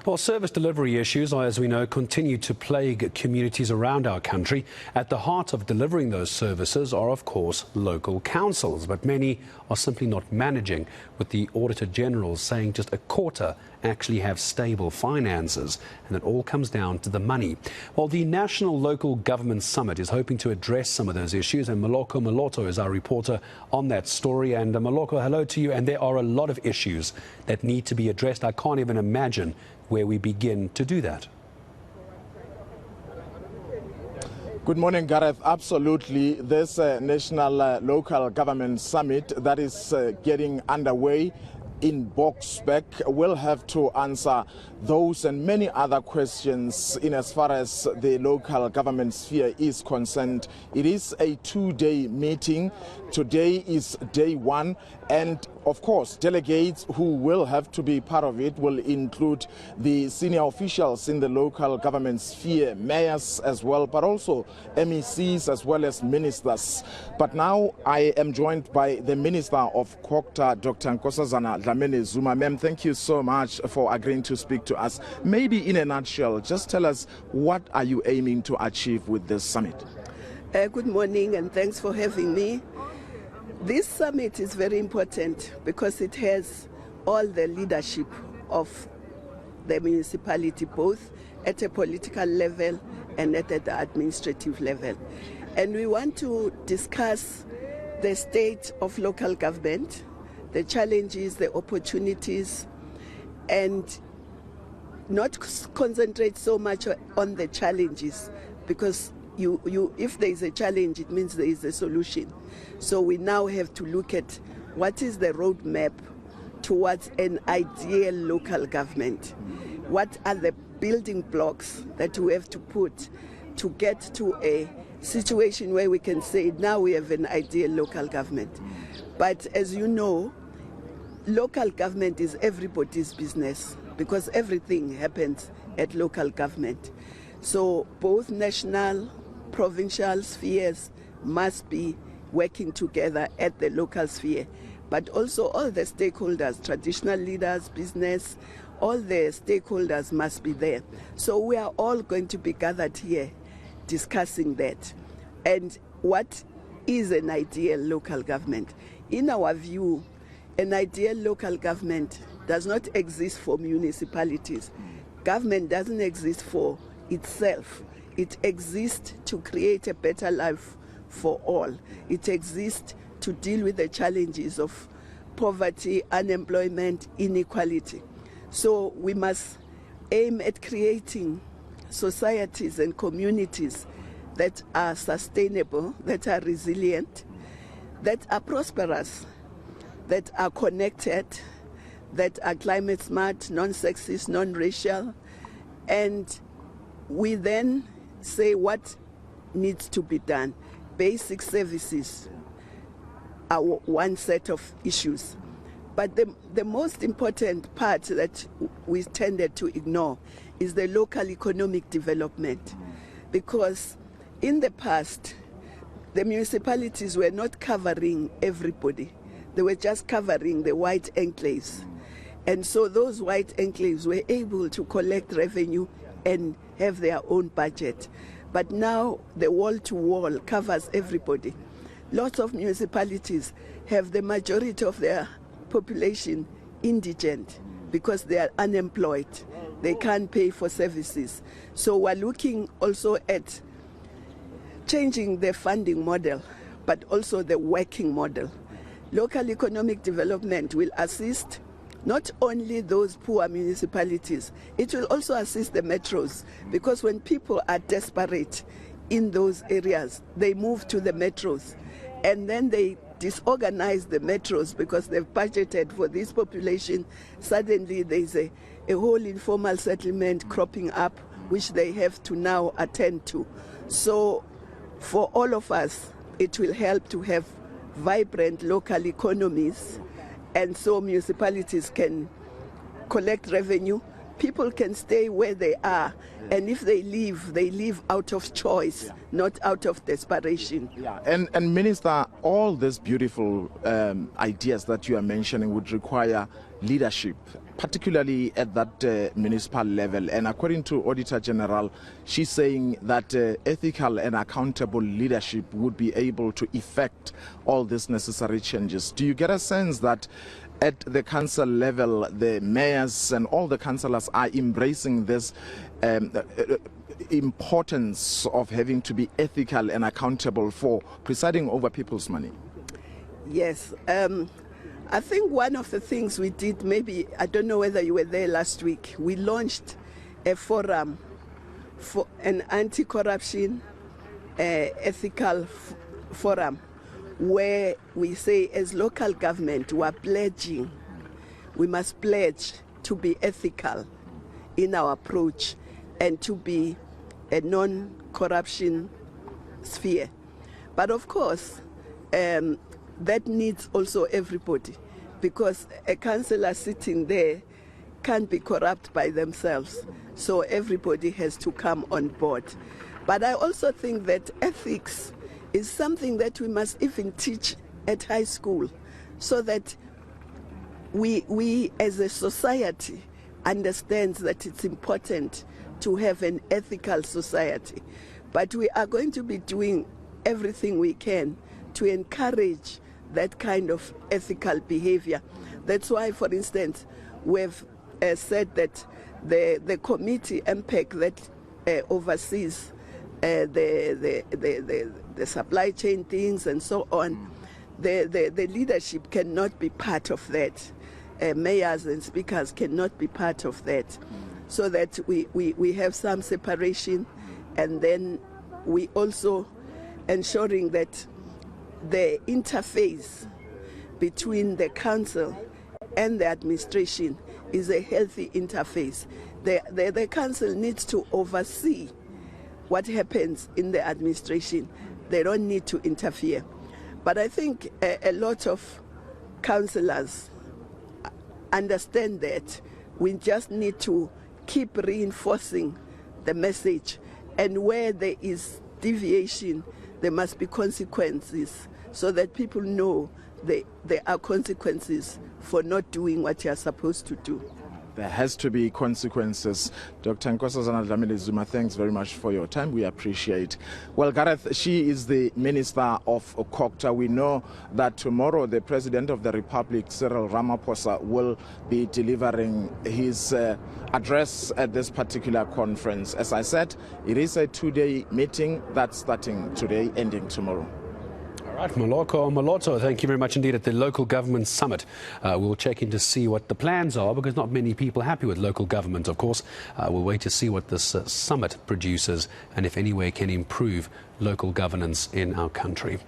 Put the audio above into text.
Well, service delivery issues, as we know, continue to plague communities around our country. At the heart of delivering those services are, of course, local councils, but many are simply not managing, with the Auditor General saying just a quarter actually have stable finances, and it all comes down to the money. Well, the National Local Government Summit is hoping to address some of those issues, and Moloko Moloto is our reporter on that story. And Moloko, hello to you. And there are a lot of issues that need to be addressed. I can't even imagine where we begin to do that. Good morning, Gareth. Absolutely. This National Local Government Summit that is getting underway in Boksburg will have to answer those and many other questions in as far as the local government sphere is concerned. It is a two-day meeting. Today is day one, and of course, delegates who will have to be part of it will include the senior officials in the local government sphere, mayors as well, but also MECs as well as ministers. But now I am joined by the Minister of COGTA, Dr. Nkosazana Dlamini Zuma. Ma'am, thank you so much for agreeing to speak to us. Maybe in a nutshell, just tell us, what are you aiming to achieve with this summit? Good morning, and thanks for having me. This summit is very important because it has all the leadership of the municipality, both at a political level and at the administrative level. And we want to discuss the state of local government, the challenges, the opportunities, and not concentrate so much on the challenges, because if there is a challenge, it means there is a solution. So we now have to look at what is the roadmap towards an ideal local government. What are the building blocks that we have to put to get to a situation where we can say, now we have an ideal local government. But as you know, local government is everybody's business, because everything happens at local government. So both national, provincial spheres must be working together at the local sphere, but also all the stakeholders, traditional leaders, business, all the stakeholders must be there. So we are all going to be gathered here discussing that. And what is an ideal local government? In our view, an ideal local government does not exist for municipalities. Government doesn't exist for itself. It exists to create a better life for all. It exists to deal with the challenges of poverty, unemployment, inequality. So we must aim at creating societies and communities that are sustainable, that are resilient, that are prosperous, that are connected, that are climate smart, non-sexist, non-racial. And we then say what needs to be done. Basic services are one set of issues. But the most important part that we tended to ignore is the local economic development. Because in the past, the municipalities were not covering everybody. They were just covering the white enclaves. And so those white enclaves were able to collect revenue and have their own budget. But now the wall-to-wall covers everybody. Lots of municipalities have the majority of their population indigent because they are unemployed. They can't pay for services. So we're looking also at changing the funding model, but also the working model. Local economic development will assist not only those poor municipalities, it will also assist the metros, because when people are desperate in those areas, they move to the metros, and then they disorganize the metros because they've budgeted for this population. Suddenly there's a whole informal settlement cropping up, which they have to now attend to. So for all of us, it will help to have vibrant local economies, and so municipalities can collect revenue, people can stay where they are, and if they leave out of choice, not out of desperation. Yeah, and Minister, all these beautiful ideas that you are mentioning would require leadership particularly at that municipal level. And according to Auditor General, she's saying that ethical and accountable leadership would be able to effect all these necessary changes. Do you get a sense that at the council level, the mayors and all the councillors are embracing this importance of having to be ethical and accountable for presiding over people's money? Yes. I think one of the things we did, maybe, I don't know whether you were there last week, we launched a forum for an anti-corruption ethical forum, where we say as local government we are pledging, we must pledge to be ethical in our approach and to be a non-corruption sphere. But of course, that needs also everybody, because a councillor sitting there can't be corrupt by themselves. So everybody has to come on board. But I also think that ethics is something that we must even teach at high school, so that we as a society understands that it's important to have an ethical society. But we are going to be doing everything we can to encourage that kind of ethical behavior. That's why, for instance, we've said that the committee, MPEC, that oversees the supply chain things and so on, the leadership cannot be part of that. Mayors and speakers cannot be part of that. So that we have some separation, and then we also ensuring that the interface between the council and the administration is a healthy interface. The council needs to oversee what happens in the administration. They don't need to interfere. But I think a lot of councillors understand that we just need to keep reinforcing the message, and where there is deviation, there must be consequences, so that people know there are consequences for not doing what you are supposed to do. There has to be consequences. Dr. Nkosazana Dlamini Zuma, thanks very much for your time. We appreciate. Well, Gareth, she is the Minister of Okokta. We know that tomorrow the President of the Republic, Cyril Ramaphosa, will be delivering his address at this particular conference. As I said, it is a two-day meeting that's starting today, ending tomorrow. All right, Moloko Moloto, thank you very much indeed at the Local Government Summit. We'll check in to see what the plans are, because not many people are happy with local government, of course. We'll wait to see what this summit produces and if any way can improve local governance in our country.